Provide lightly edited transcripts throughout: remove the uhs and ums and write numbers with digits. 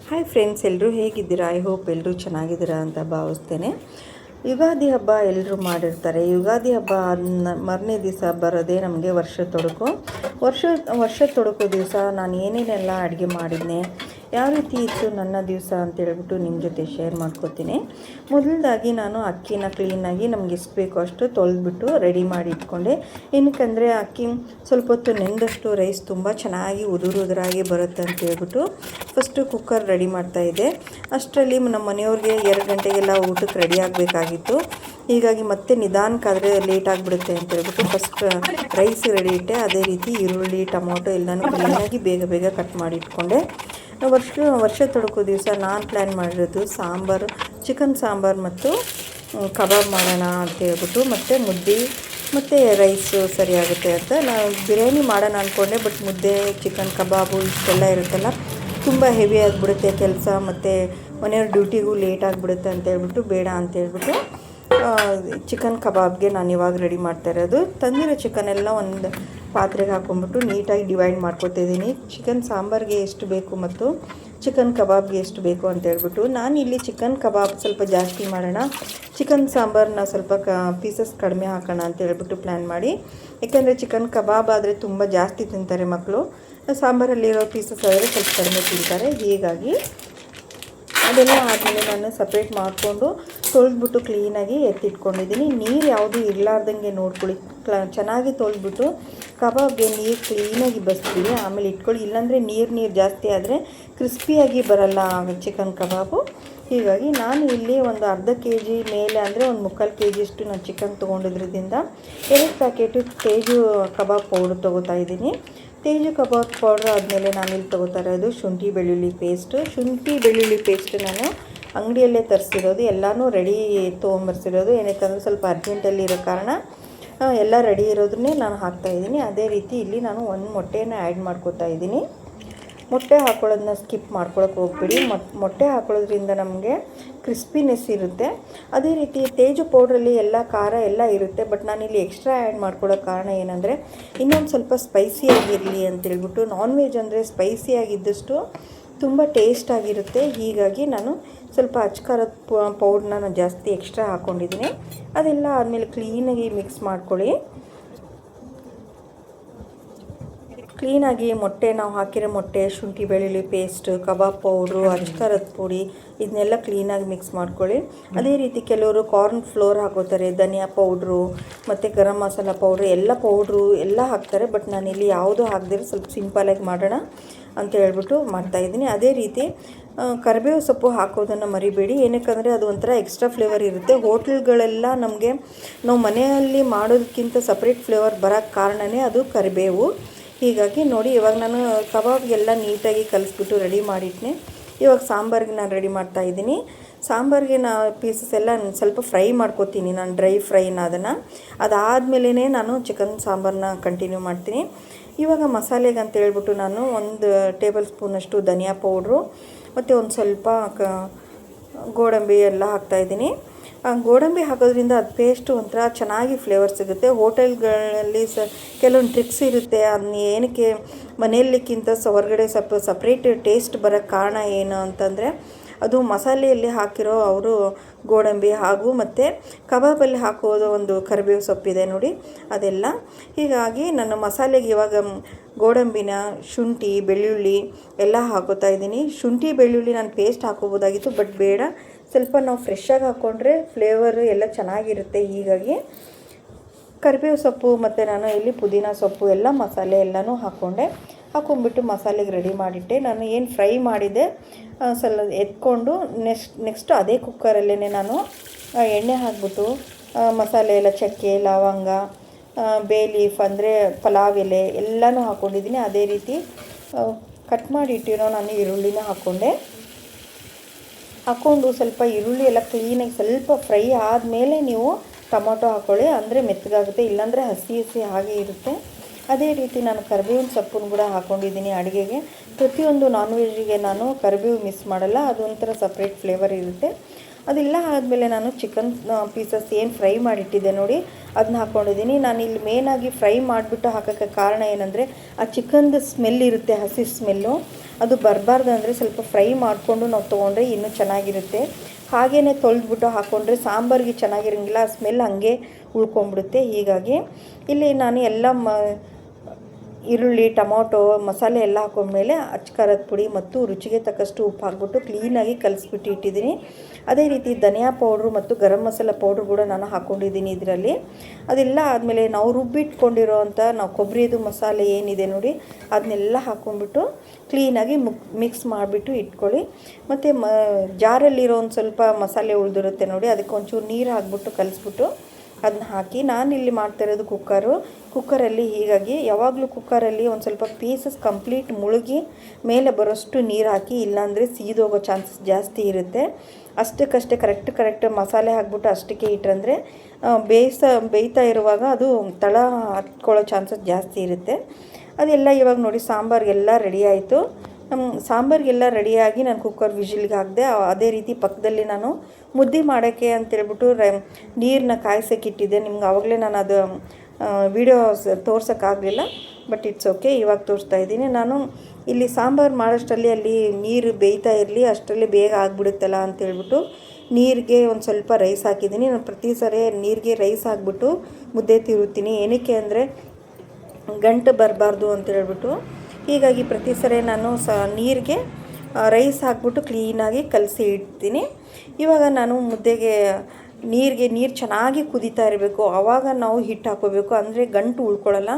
Hi friends, ಎಲ್ಲರೂ ಹೇಗಿದ್ದೀರಾ? I hope ಎಲ್ಲರೂ ಚೆನ್ನಾಗಿದ್ದೀರಾ ಅಂತ ಭಾವಿಸ್ತೇನೆ. ಯುಗಾದಿ ಹಬ್ಬ ಎಲ್ಲರೂ ಮಾಡಿರ್ತಾರೆ. ಯುಗಾದಿ ಹಬ್ಬ ಮರನೇ ದಿವಸ ಬರೋದೇ ನಮಗೆ ವರ್ಷ ತೊಡಕು ದಿವಸ ನಾನು ಏನೇನೆಲ್ಲ ಅಡುಗೆ ಮಾಡಿದ್ನೆ, ಯಾವ ರೀತಿ ಇತ್ತು ನನ್ನ ದಿವಸ ಅಂತೇಳ್ಬಿಟ್ಟು ನಿಮ್ಮ ಜೊತೆ ಶೇರ್ ಮಾಡ್ಕೋತೀನಿ. ಮೊದಲದಾಗಿ ನಾನು ಅಕ್ಕಿನ ಕ್ಲೀನಾಗಿ ನಮ್ಗೆ ಎಷ್ಟು ಬೇಕೋ ಅಷ್ಟು ತೊಳೆದ್ಬಿಟ್ಟು ರೆಡಿ ಮಾಡಿ ಇಟ್ಕೊಂಡೆ. ಏನಕ್ಕಂದರೆ ಅಕ್ಕಿ ಸ್ವಲ್ಪ ಹೊತ್ತು ನೆಂದಷ್ಟು ರೈಸ್ ತುಂಬ ಚೆನ್ನಾಗಿ ಉದುರಾಗಿ ಬರುತ್ತೆ ಅಂತ ಹೇಳ್ಬಿಟ್ಟು ಫಸ್ಟು ಕುಕ್ಕರ್ ರೆಡಿ ಮಾಡ್ತಾಯಿದ್ದೆ. ಅಷ್ಟರಲ್ಲಿ ನಮ್ಮ ಮನೆಯವ್ರಿಗೆ 2 ಗಂಟೆಗೆಲ್ಲ ಊಟಕ್ಕೆ ರೆಡಿ ಆಗಬೇಕಾಗಿತ್ತು. ಹೀಗಾಗಿ ಮತ್ತೆ ನಿಧಾನಕ್ಕಾದರೆ ಲೇಟ್ ಆಗಿಬಿಡುತ್ತೆ ಅಂತ ಹೇಳ್ಬಿಟ್ಟು ಫಸ್ಟ್ ರೈಸ್ ರೆಡಿ ಇಟ್ಟೆ. ಅದೇ ರೀತಿ ಈರುಳ್ಳಿ, ಟೊಮೊಟೊ ಎಲ್ಲನೂ ಕ್ಲೀನಾಗಿ ಬೇಗ ಕಟ್ ಮಾಡಿ ಇಟ್ಕೊಂಡೆ. ವರ್ಷ ತೊಡಕೋ ದಿವಸ ನಾನು ಪ್ಲ್ಯಾನ್ ಮಾಡಿರೋದು ಸಾಂಬಾರು, ಚಿಕನ್ ಸಾಂಬಾರು ಮತ್ತು ಕಬಾಬ್ ಮಾಡೋಣ ಅಂತ ಹೇಳ್ಬಿಟ್ಟು, ಮತ್ತು ಮುದ್ದೆ ಮತ್ತು ರೈಸು ಸರಿಯಾಗುತ್ತೆ ಅಂತ. ನಾನು ಬಿರಿಯಾನಿ ಮಾಡೋಣ ಅಂದ್ಕೊಂಡೆ, ಬಟ್ ಮುದ್ದೆ, ಚಿಕನ್ ಕಬಾಬು ಇಷ್ಟೆಲ್ಲ ಇರುತ್ತಲ್ಲ, ತುಂಬ ಹೆವಿ ಆಗಿಬಿಡುತ್ತೆ ಕೆಲಸ, ಮತ್ತು ಮನೆಯವ್ರ ಡ್ಯೂಟಿಗೂ ಲೇಟ್ ಆಗಿಬಿಡುತ್ತೆ ಅಂತ ಹೇಳ್ಬಿಟ್ಟು ಬೇಡ ಅಂತ ಹೇಳ್ಬಿಟ್ಟು ಚಿಕನ್ ಕಬಾಬ್ಗೆ ನಾನು ಇವಾಗ ರೆಡಿ ಮಾಡ್ತಾ ಇರೋದು. ತಂದಿರೋ ಚಿಕನೆಲ್ಲ ಒಂದು ಪಾತ್ರೆಗೆ ಹಾಕ್ಕೊಂಬಿಟ್ಟು ನೀಟಾಗಿ ಡಿವೈಡ್ ಮಾಡ್ಕೊತಿದ್ದೀನಿ. ಚಿಕನ್ ಸಾಂಬಾರಿಗೆ ಎಷ್ಟು ಬೇಕು ಮತ್ತು ಚಿಕನ್ ಕಬಾಬ್ಗೆ ಎಷ್ಟು ಬೇಕು ಅಂತ ಹೇಳ್ಬಿಟ್ಟು ನಾನು ಇಲ್ಲಿ ಚಿಕನ್ ಕಬಾಬ್ ಸ್ವಲ್ಪ ಜಾಸ್ತಿ ಮಾಡೋಣ, ಚಿಕನ್ ಸಾಂಬಾರನ್ನ ಸ್ವಲ್ಪ ಪೀಸಸ್ ಕಡಿಮೆ ಹಾಕೋಣ ಅಂತ ಹೇಳ್ಬಿಟ್ಟು ಪ್ಲ್ಯಾನ್ ಮಾಡಿ. ಯಾಕೆಂದರೆ ಚಿಕನ್ ಕಬಾಬ್ ಆದರೆ ತುಂಬ ಜಾಸ್ತಿ ತಿಂತಾರೆ ಮಕ್ಕಳು, ಸಾಂಬಾರಲ್ಲಿರೋ ಪೀಸಸ್ ಆದರೆ ಸ್ವಲ್ಪ ಕಡಿಮೆ ತಿಂತಾರೆ. ಹೀಗಾಗಿ ಅದೆಲ್ಲ ಆದಮೇಲೆ ನಾನು ಸಪ್ರೇಟ್ ಮಾಡಿಕೊಂಡು ತೊಳೆದ್ಬಿಟ್ಟು ಕ್ಲೀನಾಗಿ ಎತ್ತಿಟ್ಕೊಂಡಿದ್ದೀನಿ. ನೀರು ಯಾವುದೂ ಇರಲಾರ್ದಂಗೆ ನೋಡ್ಕೊಳ್ಳಿ, ಚೆನ್ನಾಗಿ ತೊಳೆದ್ಬಿಟ್ಟು ಕಬಾಬ್ಗೆ ನೀರು ಕ್ಲೀನಾಗಿ ಬಸ್ತೀವಿ, ಆಮೇಲೆ ಇಟ್ಕೊಳ್ಳಿ. ಇಲ್ಲಾಂದರೆ ನೀರು ಜಾಸ್ತಿ ಆದರೆ ಕ್ರಿಸ್ಪಿಯಾಗಿ ಬರಲ್ಲ ಚಿಕನ್ ಕಬಾಬು. ಹೀಗಾಗಿ ನಾನು ಇಲ್ಲಿ ಒಂದು ಅರ್ಧ kg ಮೇಲೆ ಅಂದರೆ ಒಂದು 3/4 kg ಅಷ್ಟು ನಾನು ಚಿಕನ್ ತೊಗೊಂಡಿದ್ರಿಂದ 2 ಪ್ಯಾಕೆಟು ತೇಜು ಕಬಾಬ್ ಪೌಡ್ರ್ ತೊಗೋತಾ ಇದ್ದೀನಿ. ತೇಜು ಕಬಾಬ್ ಪೌಡ್ರ್ ಆದಮೇಲೆ ನಾನಿಲ್ಲಿ ತೊಗೋತಾ ಇರೋದು ಶುಂಠಿ ಬೆಳ್ಳುಳ್ಳಿ ಪೇಸ್ಟ್ ನಾನು ಅಂಗಡಿಯಲ್ಲೇ ತರಿಸಿರೋದು, ಎಲ್ಲನೂ ರೆಡಿ ತೊಗೊಂಬರ್ಸಿರೋದು. ಏನಕ್ಕಂದರೆ ಸ್ವಲ್ಪ ಅರ್ಜೆಂಟಲ್ಲಿ ಇರೋ ಕಾರಣ ಎಲ್ಲ ರೆಡಿ ಇರೋದನ್ನೇ ನಾನು ಹಾಕ್ತಾಯಿದ್ದೀನಿ. ಅದೇ ರೀತಿ ಇಲ್ಲಿ ನಾನು ಒಂದು ಮೊಟ್ಟೆನ ಆ್ಯಡ್ ಮಾಡ್ಕೋತಾ ಇದ್ದೀನಿ. ಮೊಟ್ಟೆ ಹಾಕೊಳ್ಳೋದನ್ನ ಸ್ಕಿಪ್ ಮಾಡ್ಕೊಳಕ್ಕೆ ಹೋಗ್ಬಿಡಿ. ಮೊಟ್ಟೆ ಹಾಕೊಳ್ಳೋದ್ರಿಂದ ನಮಗೆ ಕ್ರಿಸ್ಪಿನೆಸ್ ಇರುತ್ತೆ. ಅದೇ ರೀತಿ ತೇಜು ಪೌಡ್ರಲ್ಲಿ ಎಲ್ಲ ಖಾರ ಎಲ್ಲ ಇರುತ್ತೆ, ಬಟ್ ನಾನಿಲ್ಲಿ ಎಕ್ಸ್ಟ್ರಾ ಆ್ಯಡ್ ಮಾಡ್ಕೊಳ್ಳೋ ಕಾರಣ ಏನಂದರೆ ಇನ್ನೊಂದು ಸ್ವಲ್ಪ ಸ್ಪೈಸಿಯಾಗಿರಲಿ ಅಂತೇಳ್ಬಿಟ್ಟು. ನಾನ್ ವೆಜ್ ಅಂದರೆ ಸ್ಪೈಸಿಯಾಗಿದ್ದಷ್ಟು ತುಂಬ ಟೇಸ್ಟಾಗಿರುತ್ತೆ. ಹೀಗಾಗಿ ನಾನು ಸ್ವಲ್ಪ ಅಚ್ಕಾರದ ಪೌಡ್ರನ್ನ ನಾನು ಜಾಸ್ತಿ ಎಕ್ಸ್ಟ್ರಾ ಹಾಕ್ಕೊಂಡಿದ್ದೀನಿ. ಅದೆಲ್ಲ ಆದಮೇಲೆ ಕ್ಲೀನಾಗಿ ಮಿಕ್ಸ್ ಮಾಡ್ಕೊಳ್ಳಿ. ಕ್ಲೀನಾಗಿ ಮೊಟ್ಟೆ, ನಾವು ಹಾಕಿರೋ ಮೊಟ್ಟೆ, ಶುಂಠಿ ಬೆಳ್ಳುಳ್ಳಿ ಪೇಸ್ಟ್, ಕಬಾಬ್ ಪೌಡ್ರು, ಅಚ್ಕಾರದ ಪುಡಿ, ಇದನ್ನೆಲ್ಲ ಕ್ಲೀನಾಗಿ ಮಿಕ್ಸ್ ಮಾಡ್ಕೊಳ್ಳಿ. ಅದೇ ರೀತಿ ಕೆಲವರು ಕಾರ್ನ್ ಫ್ಲೋರ್ ಹಾಕೋತಾರೆ, ಧನಿಯಾ ಪೌಡ್ರು ಮತ್ತು ಗರಂ ಮಸಾಲ ಪೌಡ್ರು ಎಲ್ಲ ಹಾಕ್ತಾರೆ. ಬಟ್ ನಾನಿಲ್ಲಿ ಯಾವುದೂ ಹಾಕದಿರೋ ಸ್ವಲ್ಪ ಸಿಂಪಲಾಗಿ ಮಾಡೋಣ ಅಂತ ಹೇಳ್ಬಿಟ್ಟು ಮಾಡ್ತಾಯಿದ್ದೀನಿ. ಅದೇ ರೀತಿ ಕರಿಬೇವು ಸೊಪ್ಪು ಹಾಕೋದನ್ನು ಮರಿಬೇಡಿ, ಏನಕ್ಕಂದರೆ ಅದು ಒಂಥರ ಎಕ್ಸ್ಟ್ರಾ ಫ್ಲೇವರ್ ಇರುತ್ತೆ. ಹೋಟ್ಲ್ಗಳೆಲ್ಲ ನಮಗೆ ನಾವು ಮನೆಯಲ್ಲಿ ಮಾಡೋದಕ್ಕಿಂತ ಸಪ್ರೇಟ್ ಫ್ಲೇವರ್ ಬರೋಕ್ಕೆ ಕಾರಣವೇ ಅದು ಕರಿಬೇವು. ಹೀಗಾಗಿ ನೋಡಿ, ಇವಾಗ ನಾನು ಕಬಾಬ್ಗೆಲ್ಲ ನೀಟಾಗಿ ಕಲಿಸ್ಬಿಟ್ಟು ರೆಡಿ ಮಾಡಿಟ್ನೆ. ಇವಾಗ ಸಾಂಬಾರಿಗೆ ನಾನು ರೆಡಿ ಮಾಡ್ತಾಯಿದ್ದೀನಿ. ಸಾಂಬಾರಿಗೆ ಪೀಸಸ್ ಎಲ್ಲ ಸ್ವಲ್ಪ ಫ್ರೈ ಮಾಡ್ಕೋತೀನಿ, ನಾನು ಡ್ರೈ ಫ್ರೈನ ಅದಾದಮೇಲೆ ನಾನು ಚಿಕನ್ ಸಾಂಬಾರನ್ನ ಕಂಟಿನ್ಯೂ ಮಾಡ್ತೀನಿ. ಇವಾಗ ಮಸಾಲೆಗೆ ಅಂತ ಹೇಳ್ಬಿಟ್ಟು ನಾನು 1 ಟೇಬಲ್ ಸ್ಪೂನಷ್ಟು ಧನಿಯಾ ಪೌಡ್ರು ಮತ್ತು ಒಂದು ಸ್ವಲ್ಪ ಗೋಡಂಬಿ ಎಲ್ಲ ಹಾಕ್ತಾಯಿದ್ದೀನಿ. ಗೋಡಂಬಿ ಹಾಕೋದ್ರಿಂದ ಅದು ಪೇಸ್ಟು ಒಂಥರ ಚೆನ್ನಾಗಿ ಫ್ಲೇವರ್ ಸಿಗುತ್ತೆ. ಹೋಟೆಲ್ಗಳಲ್ಲಿ ಕೆಲವೊಂದು ಟ್ರಿಕ್ಸ್ ಇರುತ್ತೆ, ಅದನ್ನ ಏನಕ್ಕೆ ಮನೆಯಲ್ಲಿಕ್ಕಿಂತ ಹೊರಗಡೆ ಸ್ವಲ್ಪ ಸಪ್ರೇಟ್ ಟೇಸ್ಟ್ ಬರೋಕ್ಕೆ ಕಾರಣ ಏನು ಅಂತಂದರೆ ಅದು ಮಸಾಲೆಯಲ್ಲಿ ಹಾಕಿರೋ ಅವರು ಗೋಡಂಬಿ ಹಾಗೂ ಮತ್ತು ಕಬಾಬಲ್ಲಿ ಹಾಕೋದು ಒಂದು ಕರಿಬೇವು ಸೊಪ್ಪಿದೆ ನೋಡಿ, ಅದೆಲ್ಲ. ಹೀಗಾಗಿ ನಾನು ಮಸಾಲೆಗೆ ಇವಾಗ ಗೋಡಂಬಿನ, ಶುಂಠಿ ಬೆಳ್ಳುಳ್ಳಿ ಎಲ್ಲ ಹಾಕೋತಾ ಇದ್ದೀನಿ. ಶುಂಠಿ ಬೆಳ್ಳುಳ್ಳಿ ನಾನು ಪೇಸ್ಟ್ ಹಾಕೋಬೋದಾಗಿತ್ತು, ಬಟ್ ಬೇಡ, ಸ್ವಲ್ಪ ನಾವು ಫ್ರೆಶ್ಶಾಗಿ ಹಾಕ್ಕೊಂಡ್ರೆ ಫ್ಲೇವರು ಎಲ್ಲ ಚೆನ್ನಾಗಿರುತ್ತೆ. ಹೀಗಾಗಿ ಕರಿಬೇವು ಸೊಪ್ಪು ಮತ್ತು ನಾನು ಇಲ್ಲಿ ಪುದೀನ ಸೊಪ್ಪು ಎಲ್ಲ ಮಸಾಲೆ ಎಲ್ಲನೂ ಹಾಕ್ಕೊಂಡ್ಬಿಟ್ಟು ಮಸಾಲೆಗೆ ರೆಡಿ ಮಾಡಿಟ್ಟೆ. ನಾನು ಏನು ಫ್ರೈ ಮಾಡಿದೆ ಸ್ವಲ್ಪ ಎತ್ಕೊಂಡು ನೆಕ್ಸ್ಟ್ ಅದೇ ಕುಕ್ಕರಲ್ಲೇ ನಾನು ಎಣ್ಣೆ ಹಾಕ್ಬಿಟ್ಟು ಮಸಾಲೆ ಎಲ್ಲ ಚಕ್ಕೆ, ಲವಂಗ, ಬೇ ಲೀಫ್ ಅಂದರೆ ಪಲಾವ್ ಎಲೆ ಎಲ್ಲನೂ ಹಾಕ್ಕೊಂಡಿದ್ದೀನಿ. ಅದೇ ರೀತಿ ಕಟ್ ಮಾಡಿ ಇಟ್ಟಿರೋ ನಾನು ಈರುಳ್ಳಿನ ಹಾಕ್ಕೊಂಡು ಸ್ವಲ್ಪ ಈರುಳ್ಳಿ ಎಲ್ಲ ಕ್ಲೀನಾಗಿ ಸ್ವಲ್ಪ ಫ್ರೈ ಆದಮೇಲೆ ನೀವು ಟೊಮೊಟೊ ಹಾಕ್ಕೊಳ್ಳಿ, ಅಂದರೆ ಮೆತ್ತಗಾಗುತ್ತೆ, ಇಲ್ಲಾಂದರೆ ಹಸಿ ಹಾಗೆ ಇರುತ್ತೆ. ಅದೇ ರೀತಿ ನಾನು ಕರಿಬೇವಿನ ಸೊಪ್ಪನ್ನು ಕೂಡ ಹಾಕ್ಕೊಂಡಿದ್ದೀನಿ ಅಡುಗೆಗೆ. ಪ್ರತಿಯೊಂದು ನಾನ್ ವೆಜ್ಜಿಗೆ ನಾನು ಕರಿಬೇವು ಮಿಸ್ ಮಾಡಲ್ಲ, ಅದೊಂಥರ ಸಪ್ರೇಟ್ ಫ್ಲೇವರ್ ಇರುತ್ತೆ. ಅದೆಲ್ಲ ಆದಮೇಲೆ ನಾನು ಚಿಕನ್ ಪೀಸಸ್ ಏನು ಫ್ರೈ ಮಾಡಿಟ್ಟಿದ್ದೆ ನೋಡಿ, ಅದನ್ನ ಹಾಕ್ಕೊಂಡಿದ್ದೀನಿ. ನಾನು ಇಲ್ಲಿ ಮೇನಾಗಿ ಫ್ರೈ ಮಾಡಿಬಿಟ್ಟು ಹಾಕೋಕ್ಕೆ ಕಾರಣ ಏನಂದರೆ ಆ ಚಿಕನ್ದು ಸ್ಮೆಲ್ ಇರುತ್ತೆ, ಹಸಿ ಸ್ಮೆಲ್ಲು, ಅದು ಬರಬಾರ್ದು ಅಂದರೆ ಸ್ವಲ್ಪ ಫ್ರೈ ಮಾಡಿಕೊಂಡು ನಾವು ತೊಗೊಂಡ್ರೆ ಇನ್ನೂ ಚೆನ್ನಾಗಿರುತ್ತೆ. ಹಾಗೇ ತೊಳೆದ್ಬಿಟ್ಟು ಹಾಕ್ಕೊಂಡ್ರೆ ಸಾಂಬಾರಿಗೆ ಚೆನ್ನಾಗಿರೋಂಗಿಲ್ಲ, ಆ ಸ್ಮೆಲ್ ಹಾಗೆ ಉಳ್ಕೊಂಬಿಡುತ್ತೆ. ಹೀಗಾಗಿ ಇಲ್ಲಿ ನಾನು ಎಲ್ಲ ಈರುಳ್ಳಿ, ಟೊಮೊಟೊ, ಮಸಾಲೆ ಎಲ್ಲ ಹಾಕೊಂಡ್ಮೇಲೆ ಅಚ್ಕಾರದ ಪುಡಿ ಮತ್ತು ರುಚಿಗೆ ತಕ್ಕಷ್ಟು ಉಪ್ಪು ಹಾಕ್ಬಿಟ್ಟು ಕ್ಲೀನಾಗಿ ಕಲಿಸ್ಬಿಟ್ಟು ಇಟ್ಟಿದ್ದೀನಿ. ಅದೇ ರೀತಿ ಧನಿಯಾ ಪೌಡ್ರು ಮತ್ತು ಗರಂ ಮಸಾಲ ಪೌಡ್ರು ಕೂಡ ನಾನು ಹಾಕ್ಕೊಂಡಿದ್ದೀನಿ ಇದರಲ್ಲಿ. ಅದೆಲ್ಲ ಆದಮೇಲೆ ನಾವು ರುಬ್ಬಿಟ್ಕೊಂಡಿರೋ ಅಂಥ ನಾವು ಕೊಬ್ಬರಿದು ಮಸಾಲೆ ಏನಿದೆ ನೋಡಿ, ಅದನ್ನೆಲ್ಲ ಹಾಕ್ಕೊಂಡ್ಬಿಟ್ಟು ಕ್ಲೀನಾಗಿ ಮಿಕ್ಸ್ ಮಾಡಿಬಿಟ್ಟು ಇಟ್ಕೊಳ್ಳಿ. ಮತ್ತು ಜಾರಲ್ಲಿರೋ ಒಂದು ಸ್ವಲ್ಪ ಮಸಾಲೆ ಉಳಿದಿರುತ್ತೆ ನೋಡಿ, ಅದಕ್ಕೆ ಒಂಚೂರು ನೀರು ಹಾಕ್ಬಿಟ್ಟು ಕಲಿಸ್ಬಿಟ್ಟು ಅದನ್ನ ಹಾಕಿ, ನಾನಿಲ್ಲಿ ಮಾಡ್ತಾಯಿರೋದು ಕುಕ್ಕರಲ್ಲಿ. ಹೀಗಾಗಿ ಯಾವಾಗಲೂ ಕುಕ್ಕರಲ್ಲಿ ಒಂದು ಸ್ವಲ್ಪ ಪೀಸಸ್ ಕಂಪ್ಲೀಟ್ ಮುಳುಗಿ ಮೇಲೆ ಬರೋಷ್ಟು ನೀರು ಹಾಕಿ, ಇಲ್ಲಾಂದರೆ ಸೀದೋಗೋ ಚಾನ್ಸಸ್ ಜಾಸ್ತಿ ಇರುತ್ತೆ. ಅಷ್ಟಕ್ಕಷ್ಟೇ ಕರೆಕ್ಟ್ ಮಸಾಲೆ ಹಾಕ್ಬಿಟ್ಟು ಅಷ್ಟಕ್ಕೆ ಇಟ್ಟರಂದರೆ ಬೇಯ್ತಾ ಇರುವಾಗ ಅದು ತಳ ಹತ್ಕೊಳ್ಳೋ ಚಾನ್ಸಸ್ ಜಾಸ್ತಿ ಇರುತ್ತೆ. ಅದೆಲ್ಲ ಇವಾಗ ನೋಡಿ ಸಾಂಬಾರಿಗೆಲ್ಲ ರೆಡಿ ಆಯಿತು. ಸಾಂಬಾರಿಗೆಲ್ಲ ರೆಡಿಯಾಗಿ ನಾನು ಕುಕ್ಕರ್ ವಿಜಿಲ್ಗೆ ಹಾಕಿದೆ. ಅದೇ ರೀತಿ ಪಕ್ಕದಲ್ಲಿ ನಾನು ಮುದ್ದೆ ಮಾಡೋಕ್ಕೆ ಅಂತೇಳ್ಬಿಟ್ಟು ನೀರನ್ನ ಕಾಯಿಸೋಕ್ಕಿಟ್ಟಿದ್ದೆ. ನಿಮ್ಗೆ ಆವಾಗಲೇ ನಾನು ಅದು ವಿಡಿಯೋ ತೋರ್ಸೋಕ್ಕಾಗಲಿಲ್ಲ, ಬಟ್ ಇಟ್ಸ್ ಓಕೆ, ಇವಾಗ ತೋರಿಸ್ತಾ ಇದ್ದೀನಿ. ನಾನು ಇಲ್ಲಿ ಸಾಂಬಾರು ಮಾಡೋಷ್ಟರಲ್ಲಿ ಅಲ್ಲಿ ನೀರು ಬೇಯ್ತಾ ಇರಲಿ, ಅಷ್ಟರಲ್ಲಿ ಬೇಗ ಆಗಿಬಿಡುತ್ತಲ್ಲ ಅಂತೇಳ್ಬಿಟ್ಟು ನೀರಿಗೆ ಒಂದು ಸ್ವಲ್ಪ ರೈಸ್ ಹಾಕಿದ್ದೀನಿ. ನಾನು ಪ್ರತಿ ಸರಿ ನೀರಿಗೆ ರೈಸ್ ಹಾಕ್ಬಿಟ್ಟು ಮುದ್ದೆ ತಿರುತ್ತೀನಿ. ಏನಕ್ಕೆ ಅಂದರೆ ಗಂಟು ಬರಬಾರ್ದು ಅಂತೇಳ್ಬಿಟ್ಟು. ಹೀಗಾಗಿ ಪ್ರತಿ ಸರಿ ನಾನು ನೀರಿಗೆ ರೈಸ್ ಹಾಕ್ಬಿಟ್ಟು ಕ್ಲೀನಾಗಿ ಕಲಸಿ ಇಡ್ತೀನಿ. ಇವಾಗ ನಾನು ಮುದ್ದೆಗೆ ನೀರು ಚೆನ್ನಾಗಿ ಕುದೀತಾ ಇರಬೇಕು, ಆವಾಗ ನಾವು ಹಿಟ್ಟು ಹಾಕೋಬೇಕು, ಅಂದರೆ ಗಂಟು ಉಳ್ಕೊಳ್ಳಲ್ಲ.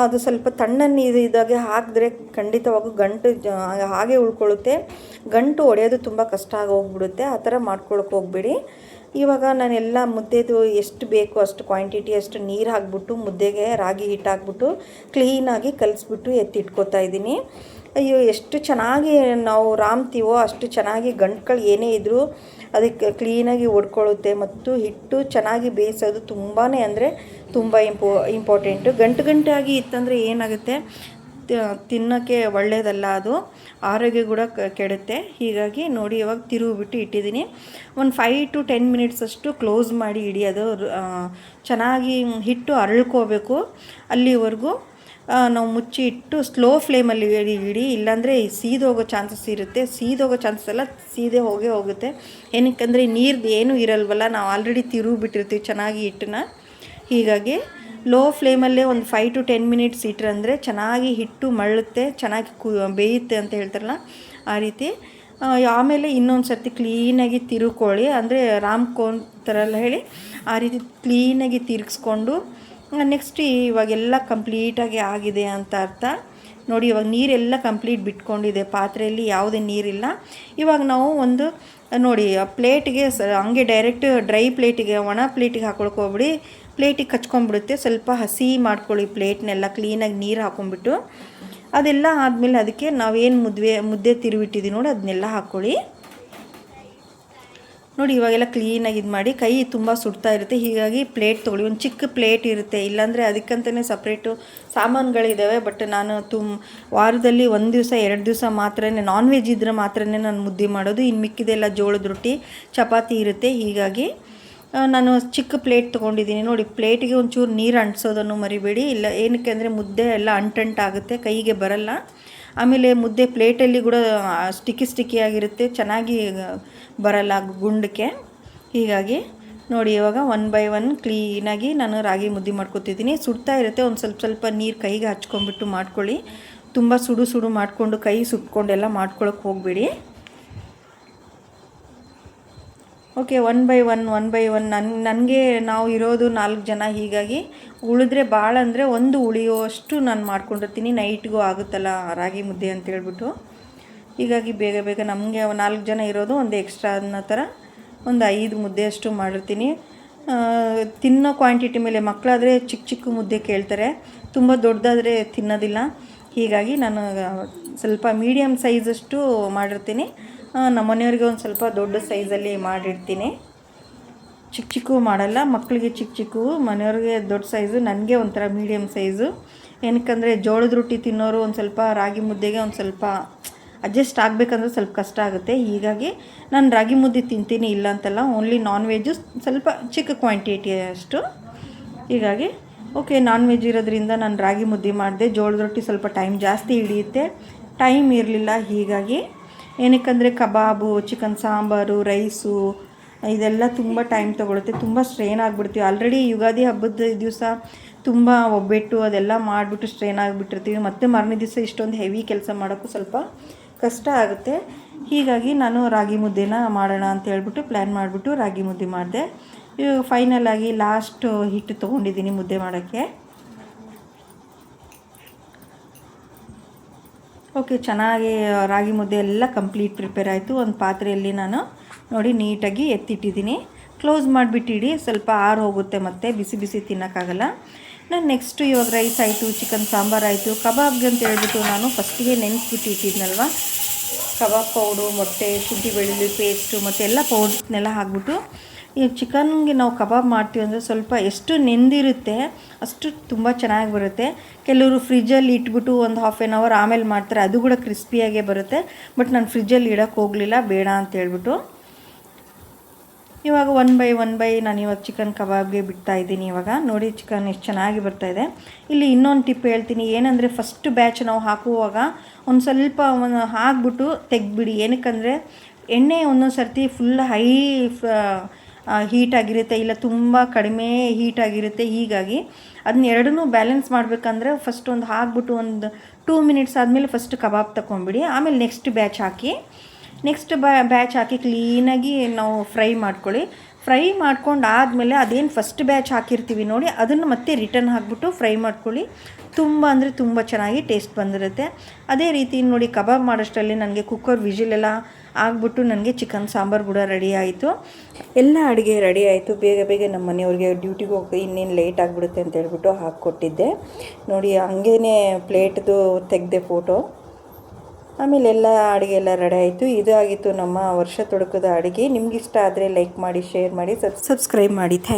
ಅದು ಸ್ವಲ್ಪ ತಣ್ಣನೆ ಇದಾಗೆ ಹಾಕಿದ್ರೆ ಖಂಡಿತವಾಗೂ ಗಂಟು ಹಾಗೆ ಉಳ್ಕೊಳ್ಳುತ್ತೆ. ಗಂಟು ಒಡೆಯೋದು ತುಂಬ ಕಷ್ಟ ಆಗೋಗ್ಬಿಡುತ್ತೆ. ಆ ಥರ ಮಾಡ್ಕೊಳಕ್ಕೆ ಹೋಗಬೇಡಿ. ಇವಾಗ ನಾನೆಲ್ಲ ಮುದ್ದೆದು ಎಷ್ಟು ಬೇಕು ಅಷ್ಟು ಕ್ವಾಂಟಿಟಿ ಅಷ್ಟು ನೀರು ಹಾಕ್ಬಿಟ್ಟು ಮುದ್ದೆಗೆ ರಾಗಿ ಹಿಟ್ಟು ಹಾಕ್ಬಿಟ್ಟು ಕ್ಲೀನಾಗಿ ಕಲಿಸ್ಬಿಟ್ಟು ಎತ್ತಿಟ್ಕೋತಾ ಇದ್ದೀನಿ. ಅಯ್ಯೋ, ಎಷ್ಟು ಚೆನ್ನಾಗಿ ನಾವು ರಾಮ್ತೀವೋ ಅಷ್ಟು ಚೆನ್ನಾಗಿ ಗಂಟುಗಳು ಏನೇ ಇದ್ದರೂ ಅದಕ್ಕೆ ಕ್ಲೀನಾಗಿ ಒಡ್ಕೊಳ್ಳುತ್ತೆ. ಮತ್ತು ಹಿಟ್ಟು ಚೆನ್ನಾಗಿ ಬೇಯಿಸೋದು ತುಂಬಾ ಅಂದರೆ ತುಂಬ ಇಂಪಾರ್ಟೆಂಟು. ಗಂಟಾಗಿ ಇತ್ತಂದರೆ ಏನಾಗುತ್ತೆ, ತಿನ್ನೋಕ್ಕೆ ಒಳ್ಳೆಯದಲ್ಲ, ಅದು ಆರೋಗ್ಯ ಕೂಡ ಕೆಡುತ್ತೆ. ಹೀಗಾಗಿ ನೋಡಿ ಇವಾಗ ತಿರುಗಿಬಿಟ್ಟು ಇಟ್ಟಿದ್ದೀನಿ. ಒಂದು 5 to 10 ಮಿನಿಟ್ಸ್ ಅಷ್ಟು ಕ್ಲೋಸ್ ಮಾಡಿ ಇಡಿ. ಅದು ಚೆನ್ನಾಗಿ ಹಿಟ್ಟು ಅರಳ್ಕೋಬೇಕು. ಅಲ್ಲಿವರೆಗೂ ನಾವು ಮುಚ್ಚಿ ಇಟ್ಟು ಸ್ಲೋ ಫ್ಲೇಮಲ್ಲಿ ಇಡಿ, ಇಲ್ಲಾಂದರೆ ಸೀದೋಗೋ ಚಾನ್ಸಸ್ ಇರುತ್ತೆ. ಸೀದೋಗೋ ಚಾನ್ಸಸ್ ಎಲ್ಲ ಸೀದೆ ಹೋಗುತ್ತೆ. ಏನಕ್ಕಂದರೆ ನೀರ್ದು ಏನೂ ಇರಲ್ವಲ್ಲ, ನಾವು ಆಲ್ರೆಡಿ ತಿರುಗಿಬಿಟ್ಟಿರ್ತೀವಿ ಚೆನ್ನಾಗಿ ಹಿಟ್ಟನ್ನ. ಹೀಗಾಗಿ ಲೋ ಫ್ಲೇಮಲ್ಲೇ ಒಂದು 5 to 10 ಮಿನಿಟ್ಸ್ ಇಟ್ಟರಂದರೆ ಚೆನ್ನಾಗಿ ಹಿಟ್ಟು ಮಳ್ಳುತ್ತೆ, ಚೆನ್ನಾಗಿ ಬೇಯುತ್ತೆ ಅಂತ ಹೇಳ್ತಾರಲ್ಲ ಆ ರೀತಿ. ಆಮೇಲೆ ಇನ್ನೊಂದು ಸರ್ತಿ ಕ್ಲೀನಾಗಿ ತಿರುಕೊಳ್ಳಿ, ಅಂದರೆ ರಾಮ್ಕೋನ್ ಥರ ಎಲ್ಲ ಹೇಳಿ ಆ ರೀತಿ ಕ್ಲೀನಾಗಿ ತಿರುಗಿಸ್ಕೊಂಡು ನೆಕ್ಸ್ಟ್ ಇವಾಗೆಲ್ಲ ಕಂಪ್ಲೀಟಾಗಿ ಆಗಿದೆ ಅಂತ ಅರ್ಥ. ನೋಡಿ ಇವಾಗ ನೀರೆಲ್ಲ ಕಂಪ್ಲೀಟ್ ಬಿಟ್ಕೊಂಡಿದೆ, ಪಾತ್ರೆಯಲ್ಲಿ ಯಾವುದೇ ನೀರಿಲ್ಲ. ಇವಾಗ ನಾವು ಒಂದು ನೋಡಿ ಪ್ಲೇಟಿಗೆ ಹಂಗೆ ಡೈರೆಕ್ಟ್ ಡ್ರೈ ಪ್ಲೇಟಿಗೆ, ಒಣ ಪ್ಲೇಟಿಗೆ ಹಾಕೊಳಕ್ಕೆ ಹೋಗ್ಬಿಡಿ, ಪ್ಲೇಟಿಗೆ ಕಚ್ಕೊಂಡ್ಬಿಡುತ್ತೆ. ಸ್ವಲ್ಪ ಹಸಿ ಮಾಡ್ಕೊಳ್ಳಿ ಪ್ಲೇಟ್ನೆಲ್ಲ ಕ್ಲೀನಾಗಿ ನೀರು ಹಾಕ್ಕೊಂಡ್ಬಿಟ್ಟು. ಅದೆಲ್ಲ ಆದಮೇಲೆ ಅದಕ್ಕೆ ನಾವೇನು ಮುದ್ದೆ ತಿರುವಿಟ್ಟಿದ್ದೀವಿ ನೋಡಿ ಅದನ್ನೆಲ್ಲ ಹಾಕ್ಕೊಳ್ಳಿ. ನೋಡಿ ಇವಾಗೆಲ್ಲ ಕ್ಲೀನಾಗಿ ಇದು ಮಾಡಿ. ಕೈ ತುಂಬ ಸುಡ್ತಾ ಇರುತ್ತೆ, ಹೀಗಾಗಿ ಪ್ಲೇಟ್ ತೊಗೊಳ್ಳಿ. ಒಂದು ಚಿಕ್ಕ ಪ್ಲೇಟ್ ಇರುತ್ತೆ, ಇಲ್ಲಾಂದರೆ ಅದಕ್ಕಂತಲೇ ಸಪ್ರೇಟು ಸಾಮಾನುಗಳಿದ್ದಾವೆ. ಬಟ್ ನಾನು ವಾರದಲ್ಲಿ 1 ದಿವಸ 2 ದಿವಸ ಮಾತ್ರ ನಾನ್ ವೆಜ್ ಇದ್ದರೆ ಮಾತ್ರ ನಾನು ಮುದ್ದೆ ಮಾಡೋದು. ಇನ್ನು ಮಿಕ್ಕಿದೆಲ್ಲ ಜೋಳದ ರೊಟ್ಟಿ, ಚಪಾತಿ ಇರುತ್ತೆ. ಹೀಗಾಗಿ ನಾನು ಚಿಕ್ಕ ಪ್ಲೇಟ್ ತೊಗೊಂಡಿದ್ದೀನಿ. ನೋಡಿ ಪ್ಲೇಟಿಗೆ ಒಂಚೂರು ನೀರು ಅಂಟಿಸೋದನ್ನು ಮರಿಬೇಡಿ. ಇಲ್ಲ ಏನಕ್ಕೆ ಅಂದರೆ ಮುದ್ದೆ ಎಲ್ಲ ಅಂಟಂಟಾಗುತ್ತೆ, ಕೈಗೆ ಬರಲ್ಲ. ಆಮೇಲೆ ಮುದ್ದೆ ಪ್ಲೇಟಲ್ಲಿ ಕೂಡ ಸ್ಟಿಕ್ಕಿ ಆಗಿರುತ್ತೆ, ಚೆನ್ನಾಗಿ ಬರಲ್ಲ ಗುಂಡಕ್ಕೆ. ಹೀಗಾಗಿ ನೋಡಿ ಇವಾಗ 1 by 1 ಕ್ಲೀನಾಗಿ ನಾನು ರಾಗಿ ಮುದ್ದೆ ಮಾಡ್ಕೊತಿದ್ದೀನಿ. ಸುಡ್ತಾ ಇರುತ್ತೆ, ಒಂದು ಸ್ವಲ್ಪ ನೀರು ಕೈಗೆ ಹಚ್ಕೊಂಡ್ಬಿಟ್ಟು ಮಾಡ್ಕೊಳ್ಳಿ. ತುಂಬ ಸುಡು ಮಾಡಿಕೊಂಡು ಕೈ ಸುಟ್ಕೊಂಡೆಲ್ಲ ಮಾಡ್ಕೊಳಕ್ಕೆ ಹೋಗಬೇಡಿ. ಓಕೆ, 1 by 1 ನನಗೆ ನಾವು ಇರೋದು 4 ಜನ. ಹೀಗಾಗಿ ಉಳಿದ್ರೆ ಭಾಳ ಅಂದರೆ ಒಂದು ಉಳಿಯುವಷ್ಟು ನಾನು ಮಾಡ್ಕೊಂಡಿರ್ತೀನಿ. ನೈಟ್ಗೂ ಆಗುತ್ತಲ್ಲ ರಾಗಿ ಮುದ್ದೆ ಅಂತೇಳ್ಬಿಟ್ಟು. ಹೀಗಾಗಿ ಬೇಗ ನಮಗೆ 4 ಜನ ಇರೋದು ಒಂದು ಎಕ್ಸ್ಟ್ರಾ ಅನ್ನೋ ಥರ ಒಂದು 5 ಮುದ್ದೆ ಅಷ್ಟು ಮಾಡಿರ್ತೀನಿ. ತಿನ್ನೋ ಕ್ವಾಂಟಿಟಿ ಮೇಲೆ ಮಕ್ಕಳಾದರೆ ಚಿಕ್ಕ ಮುದ್ದೆ ಕೇಳ್ತಾರೆ, ತುಂಬ ದೊಡ್ಡದಾದರೆ ತಿನ್ನೋದಿಲ್ಲ. ಹೀಗಾಗಿ ನಾನು ಸ್ವಲ್ಪ ಮೀಡಿಯಮ್ ಸೈಜಷ್ಟು ಮಾಡಿರ್ತೀನಿ. ನಮ್ಮ ಮನೆಯವ್ರಿಗೆ ಒಂದು ಸ್ವಲ್ಪ ದೊಡ್ಡ ಸೈಜಲ್ಲಿ ಮಾಡಿರ್ತೀನಿ. ಚಿಕ್ಕ ಮಾಡಲ್ಲ, ಮಕ್ಕಳಿಗೆ ಚಿಕ್ಕವು, ಮನೆಯವ್ರಿಗೆ ದೊಡ್ಡ ಸೈಜು, ನನಗೆ ಒಂಥರ ಮೀಡಿಯಮ್ ಸೈಜು. ಏನಕ್ಕಂದರೆ ಜೋಳದ ರೊಟ್ಟಿ ತಿನ್ನೋರು ಒಂದು ಸ್ವಲ್ಪ ರಾಗಿ ಮುದ್ದೆಗೆ ಒಂದು ಸ್ವಲ್ಪ ಅಡ್ಜಸ್ಟ್ ಆಗಬೇಕಂದ್ರೆ ಸ್ವಲ್ಪ ಕಷ್ಟ ಆಗುತ್ತೆ. ಹೀಗಾಗಿ ನಾನು ರಾಗಿ ಮುದ್ದೆ ತಿಂತೀನಿ, ಇಲ್ಲ ಅಂತಲ್ಲ, ಓನ್ಲಿ ನಾನ್ ವೆಜ್ಜು ಸ್ವಲ್ಪ ಚಿಕ್ಕ ಕ್ವಾಂಟಿಟಿ ಅಷ್ಟು. ಹೀಗಾಗಿ ಓಕೆ, ನಾನ್ ವೆಜ್ ಇರೋದ್ರಿಂದ ನಾನು ರಾಗಿ ಮುದ್ದೆ ಮಾಡಿದೆ. ಜೋಳದ ರೊಟ್ಟಿ ಸ್ವಲ್ಪ ಟೈಮ್ ಜಾಸ್ತಿ ಹಿಡಿಯುತ್ತೆ, ಟೈಮ್ ಇರಲಿಲ್ಲ. ಹೀಗಾಗಿ ಏನಕ್ಕಂದರೆ ಕಬಾಬು, ಚಿಕನ್ ಸಾಂಬಾರು, ರೈಸು ಇದೆಲ್ಲ ತುಂಬ ಟೈಮ್ ತೊಗೊಳುತ್ತೆ, ತುಂಬ ಸ್ಟ್ರೈನ್ ಆಗಿಬಿಡ್ತೀವಿ. ಆಲ್ರೆಡಿ ಯುಗಾದಿ ಹಬ್ಬದ ದಿವಸ ತುಂಬ ಒಬ್ಬಟ್ಟು ಅದೆಲ್ಲ ಮಾಡಿಬಿಟ್ಟು ಸ್ಟ್ರೈನ್ ಆಗಿಬಿಟ್ಟಿರ್ತೀವಿ. ಮತ್ತು ಮಾರನೇ ದಿವಸ ಇಷ್ಟೊಂದು ಹೆವಿ ಕೆಲಸ ಮಾಡೋಕ್ಕೂ ಸ್ವಲ್ಪ ಕಷ್ಟ ಆಗುತ್ತೆ. ಹೀಗಾಗಿ ನಾನು ರಾಗಿ ಮುದ್ದೆನ ಮಾಡೋಣ ಅಂತ ಹೇಳ್ಬಿಟ್ಟು ಪ್ಲ್ಯಾನ್ ಮಾಡಿಬಿಟ್ಟು ರಾಗಿ ಮುದ್ದೆ ಮಾಡಿದೆ. ಇವಾಗ ಫೈನಲ್ ಆಗಿ ಲಾಸ್ಟ್ ಹಿಟ್ಟು ತೊಗೊಂಡಿದ್ದೀನಿ ಮುದ್ದೆ ಮಾಡೋಕ್ಕೆ. ಓಕೆ, ಚೆನ್ನಾಗಿ ರಾಗಿ ಮುದ್ದೆ ಎಲ್ಲ ಕಂಪ್ಲೀಟ್ ಪ್ರಿಪೇರ್ ಆಯಿತು. ಒಂದು ಪಾತ್ರೆಯಲ್ಲಿ ನಾನು ನೋಡಿ ನೀಟಾಗಿ ಎತ್ತಿಟ್ಟಿದ್ದೀನಿ. ಕ್ಲೋಸ್ ಮಾಡಿಬಿಟ್ಟಿಡಿ, ಸ್ವಲ್ಪ ಆರು ಹೋಗುತ್ತೆ, ಮತ್ತು ಬಿಸಿ ಬಿಸಿ ತಿನ್ನೋಕ್ಕಾಗಲ್ಲ. ನಾನು ನೆಕ್ಸ್ಟು ಇವಾಗ ರೈಸ್ ಆಯಿತು, ಚಿಕನ್ ಸಾಂಬಾರು ಆಯಿತು. ಕಬಾಬ್ಗೆ ಅಂತ ಹೇಳ್ಬಿಟ್ಟು ನಾನು ಫಸ್ಟಿಗೆ ನೆನೆಸ್ಬಿಟ್ಟು ಇಟ್ಟಿದ್ನಲ್ವ, ಕಬಾಬ್ ಪೌಡು, ಮೊಟ್ಟೆ, ಶುಂಠಿ ಬೆಳ್ಳುಳ್ಳಿ ಪೇಸ್ಟು ಮತ್ತು ಎಲ್ಲ ಪೌಡ್ರನ್ನೆಲ್ಲ ಹಾಕ್ಬಿಟ್ಟು, ಈ ಚಿಕನ್ಗೆ ನಾವು ಕಬಾಬ್ ಮಾಡ್ತೀವಿ ಅಂದರೆ ಸ್ವಲ್ಪ ಎಷ್ಟು ನೆಂದಿರುತ್ತೆ ಅಷ್ಟು ತುಂಬ ಚೆನ್ನಾಗಿ ಬರುತ್ತೆ. ಕೆಲವರು ಫ್ರಿಜ್ಜಲ್ಲಿ ಇಟ್ಬಿಟ್ಟು ಒಂದು ಹಾಫ್ ಆನ್ ಅವರ್ ಆಮೇಲೆ ಮಾಡ್ತಾರೆ, ಅದು ಕೂಡ ಕ್ರಿಸ್ಪಿಯಾಗೇ ಬರುತ್ತೆ. ಬಟ್ ನಾನು ಫ್ರಿಜ್ಜಲ್ಲಿ ಇಡೋಕ್ಕೆ ಹೋಗಲಿಲ್ಲ, ಬೇಡ ಅಂತ ಹೇಳ್ಬಿಟ್ಟು. ಇವಾಗ ಒನ್ ಬೈ ನಾನು ಇವಾಗ ಚಿಕನ್ ಕಬಾಬ್ಗೆ ಬಿಡ್ತಾಯಿದ್ದೀನಿ. ಇವಾಗ ನೋಡಿ ಚಿಕನ್ ಎಷ್ಟು ಚೆನ್ನಾಗಿ ಬರ್ತಾಯಿದೆ. ಇಲ್ಲಿ ಇನ್ನೊಂದು ಟಿಪ್ ಹೇಳ್ತೀನಿ, ಏನಂದರೆ ಫಸ್ಟ್ ಬ್ಯಾಚ್ ನಾವು ಹಾಕುವಾಗ ಒಂದು ಸ್ವಲ್ಪ ಹಾಕ್ಬಿಟ್ಟು ತೆಗ್ದುಬಿಡಿ. ಏನಕ್ಕಂದರೆ ಎಣ್ಣೆ ಒಂದೊಂದು ಸರ್ತಿ ಫುಲ್ ಹೈ ಹೀಟಾಗಿರುತ್ತೆ, ಇಲ್ಲ ತುಂಬ ಕಡಿಮೆ ಹೀಟಾಗಿರುತ್ತೆ. ಹೀಗಾಗಿ ಅದನ್ನ ಎರಡನ್ನೂ ಬ್ಯಾಲೆನ್ಸ್ ಮಾಡಬೇಕಂದ್ರೆ ಫಸ್ಟ್ ಒಂದು ಹಾಕ್ಬಿಟ್ಟು ಒಂದು 2 ಮಿನಿಟ್ಸ್ ಆದಮೇಲೆ ಫಸ್ಟ್ ಕಬಾಬ್ ತಗೊಂಬಿಡಿ, ಆಮೇಲೆ ನೆಕ್ಸ್ಟ್ ಬ್ಯಾಚ್ ಹಾಕಿ. ನೆಕ್ಸ್ಟ್ ಬ್ಯಾಚ್ ಹಾಕಿ ಕ್ಲೀನಾಗಿ ನಾವು ಫ್ರೈ ಮಾಡ್ಕೊಳ್ಳಿ. ಫ್ರೈ ಮಾಡ್ಕೊಂಡು ಆದಮೇಲೆ ಅದೇನು ಫಸ್ಟ್ ಬ್ಯಾಚ್ ಹಾಕಿರ್ತೀವಿ ನೋಡಿ, ಅದನ್ನು ಮತ್ತೆ ರಿಟರ್ನ್ ಹಾಕ್ಬಿಟ್ಟು ಫ್ರೈ ಮಾಡ್ಕೊಳ್ಳಿ. ತುಂಬ ಅಂದರೆ ತುಂಬ ಚೆನ್ನಾಗಿ ಟೇಸ್ಟ್ ಬಂದಿರುತ್ತೆ. ಅದೇ ರೀತಿ ನೋಡಿ ಕಬಾಬ್ ಮಾಡೋಷ್ಟರಲ್ಲಿ ನನಗೆ ಕುಕ್ಕರ್ ವಿಜಿಲೆಲ್ಲ ಆಗಿಬಿಟ್ಟು ನನಗೆ ಚಿಕನ್ ಸಾಂಬಾರು ಕೂಡ ರೆಡಿ ಆಯಿತು. ಎಲ್ಲ ಅಡುಗೆ ರೆಡಿ ಆಯಿತು. ಬೇಗ ಬೇಗ ನಮ್ಮ ಮನೆಯವ್ರಿಗೆ ಡ್ಯೂಟಿಗೆ ಹೋಗಿ ಇನ್ನೇನು ಲೇಟ್ ಆಗಿಬಿಡುತ್ತೆ ಅಂತ ಹೇಳ್ಬಿಟ್ಟು ಹಾಕ್ಕೊಟ್ಟಿದ್ದೆ. ನೋಡಿ ಹಂಗೇ ಪ್ಲೇಟ್ದು ತೆಗೆದೆ ಫೋಟೋ. ಆಮೇಲೆ ಎಲ್ಲ ಅಡುಗೆ ಎಲ್ಲ ರೆಡಿ ಆಯಿತು. ಇದಾಗಿತ್ತು ನಮ್ಮ ವರ್ಷ ತೊಡಕದ ಅಡುಗೆ. ನಿಮಗಿಷ್ಟ ಆದರೆ ಲೈಕ್ ಮಾಡಿ, ಶೇರ್ ಮಾಡಿ, ಸಬ್ಸ್ಕ್ರೈಬ್ ಮಾಡಿ. Thank you.